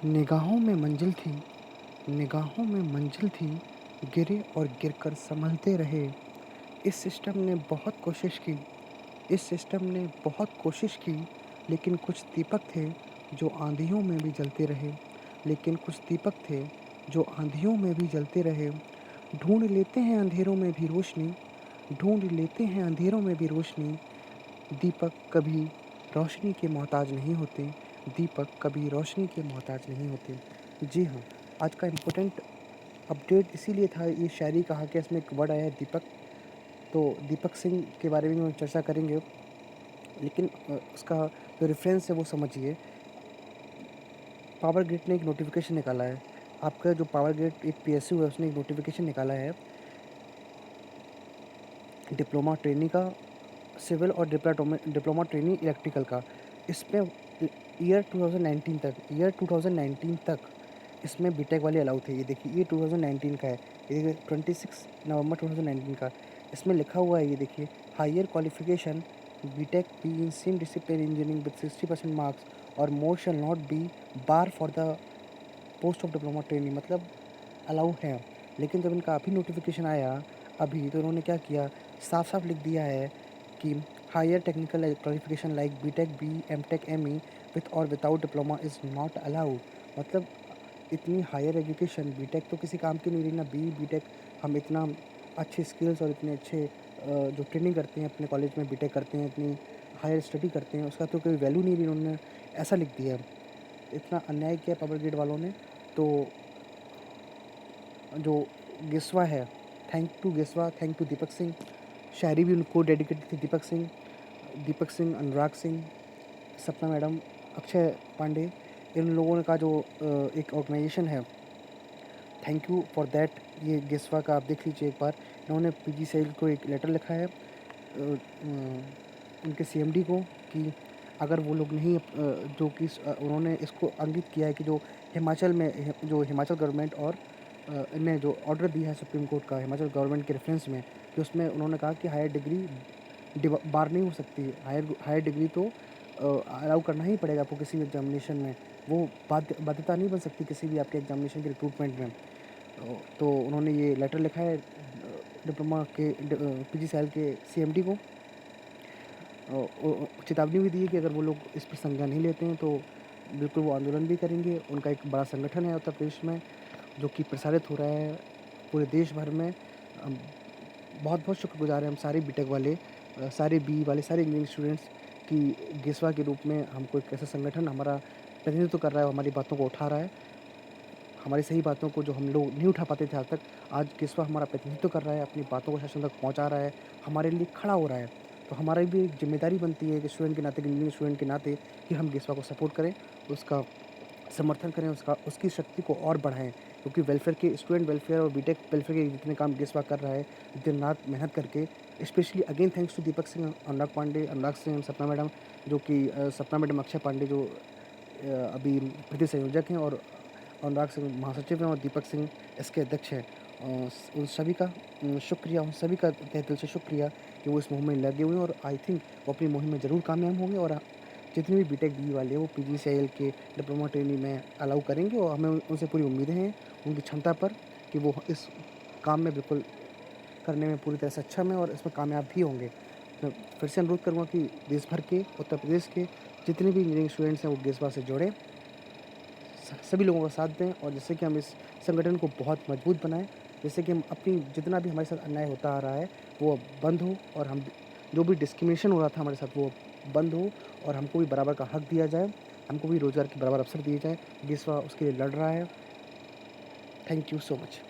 निगाहों में मंजिल थी, निगाहों में मंजिल थी, गिरे और गिरकर संभलते रहे। इस सिस्टम ने बहुत कोशिश की, इस सिस्टम ने बहुत कोशिश की, लेकिन कुछ दीपक थे जो आँधियों में भी जलते रहे, लेकिन कुछ दीपक थे जो आँधियों में भी जलते रहे। ढूँढ लेते हैं अंधेरों में भी रोशनी, ढूँढ लेते हैं अंधेरों में भी रोशनी, दीपक कभी रोशनी के मोहताज नहीं होते, दीपक कभी रोशनी के मोहताज नहीं होते। जी हाँ, आज का इम्पोर्टेंट अपडेट इसीलिए था, ये शायरी कहा कि इसमें एक वर्ड आया है दीपक, तो दीपक सिंह के बारे में हम चर्चा करेंगे। लेकिन उसका जो रेफ़रेंस है वो समझिए। पावर ग्रिड ने एक नोटिफ़िकेशन निकाला है। आपका जो पावर ग्रिड एक पीएसयू है, उसने एक नोटिफ़िकेशन निकाला है डिप्लोमा ट्रेनी का, सिविल और डिप्लोमा ट्रेनी इलेक्ट्रिकल का। इसमें ईयर 2019 तक इसमें बीटेक वाले अलाउ थे। ये देखिए, ये 2019 का है, ये देखिए 26 नवंबर 2019 का। इसमें लिखा हुआ है, ये देखिए, higher qualification BTech B in same discipline engineering with 60% marks और more shall not be bar for the post of diploma trainee, मतलब अलाउ है। लेकिन जब इनका अभी नोटिफिकेशन आया अभी, तो उन्होंने क्या किया, साफ साफ लिख दिया है कि higher technical qualification like BTech B, MTech, ME with और without diploma is not allowed. मतलब इतनी हायर एजुकेशन, बीटेक तो किसी काम की नहीं रही ना, बीटेक हम इतना अच्छे स्किल्स और इतने अच्छे जो ट्रेनिंग करते हैं अपने कॉलेज में, बीटेक करते हैं, इतनी हायर स्टडी करते हैं, उसका तो कोई वैल्यू नहीं रही। उन्होंने ऐसा लिख दिया है। इतना अन्याय किया पावर ग्रिड वालों ने। तो जो गिस्वा है, thank to गिस्वा, thank to Deepak Singh. शायरी भी उनको डेडिकेटेड थी दीपक सिंह, अनुराग सिंह, सपना मैडम, अक्षय पांडे, इन लोगों का जो एक ऑर्गेनाइजेशन है, थैंक यू फॉर दैट। ये गिस्वा का आप देख लीजिए एक बार। इन्होंने पीजी सेल को एक लेटर लिखा है उनके सीएमडी को, कि अगर वो लोग नहीं जो कि उन्होंने इसको अंकित किया है कि जो हिमाचल में जो हिमाचल गवर्नमेंट और ने जो ऑर्डर दिया है सुप्रीम कोर्ट का हिमाचल गवर्नमेंट के रेफरेंस में, कि उसमें उन्होंने कहा कि हायर डिग्री बार नहीं हो सकती। हायर डिग्री तो अलाउ करना ही पड़ेगा आपको किसी भी एग्जामिनेशन में। वो बाध्यता नहीं बन सकती किसी भी आपके एग्जामिनेशन के रिक्रूटमेंट में। तो उन्होंने ये लेटर लिखा है डिप्लोमा के पीजी सेल के सीएमडी को। चेतावनी भी दी है कि अगर वो लोग इस पर संज्ञान नहीं लेते हैं तो बिल्कुल वो आंदोलन भी करेंगे। उनका एक बड़ा संगठन है उत्तर प्रदेश में, जो कि प्रसारित हो रहा है पूरे देश भर में। बहुत बहुत शुक्रगुजार हैं हम सारे बीटेक वाले, सारे बी वाले, सारे इंजीनियरिंग स्टूडेंट्स की गिस्वा के रूप में हमको एक ऐसा संगठन हमारा प्रतिनिधित्व कर रहा है, हमारी बातों को उठा रहा है। हमारी सही बातों को जो हम लोग नहीं उठा पाते थे आज तक, आज गिस्वा हमारा प्रतिनिधित्व कर रहा है, अपनी बातों को शासन तक पहुँचा रहा है, हमारे लिए खड़ा हो रहा है। तो हमारी भी एक ज़िम्मेदारी बनती है कि स्टूडेंट के नाते, इंजीनियरिंग स्टूडेंट के नाते, कि हम गिस्वा को सपोर्ट करें, उसका समर्थन करें, उसकी शक्ति को और बढ़ाएँ। क्योंकि वेलफेयर के, स्टूडेंट वेलफेयर और बीटेक वेलफेयर के जितने काम गिस्वा कर रहा है दिन रात मेहनत करके, specially again thanks to Deepak Singh, Anurag Singh, सपना मैडम, जो कि सपना मैडम, अक्षय पांडे जो अभी प्रति संयोजक हैं, और अनुराग सिंह महासचिव हैं, और दीपक सिंह इसके अध्यक्ष हैं। उन सभी का शुक्रिया, उन सभी का तहे दिल से शुक्रिया कि वो इस मुहिम में लगे हुए हैं, और आई थिंक वो अपनी मुहिम में ज़रूर कामयाब होंगे, और जितने भी बीटेक बी वाले हैं वो पीजीसीएल के डिप्लोमा ट्रेनिंग में अलाउ करेंगे, और हमें उनसे पूरी उम्मीदें हैं उनकी क्षमता पर कि वो इस काम में बिल्कुल करने में पूरी तरह सक्षम है और इसमें कामयाब भी होंगे। मैं फिर से अनुरोध करूँगा कि देश भर के, उत्तर प्रदेश के जितने भी इंजीनियरिंग स्टूडेंट्स हैं वो गिस्वा से जुड़ें, सभी लोगों का साथ दें, और जिससे कि हम इस संगठन को बहुत मजबूत बनाएँ, जिससे कि हम अपनी जितना भी हमारे साथ अन्याय होता आ रहा है वो अब बंद हो, और हम जो भी डिस्क्रिमिनेशन हो रहा था हमारे साथ वो बंद हो, और हमको भी बराबर का हक दिया जाए, हमको भी रोज़गार के बराबर अवसर दिए जाएँ। गिस्वा उसके लिए लड़ रहा है। Thank you so much.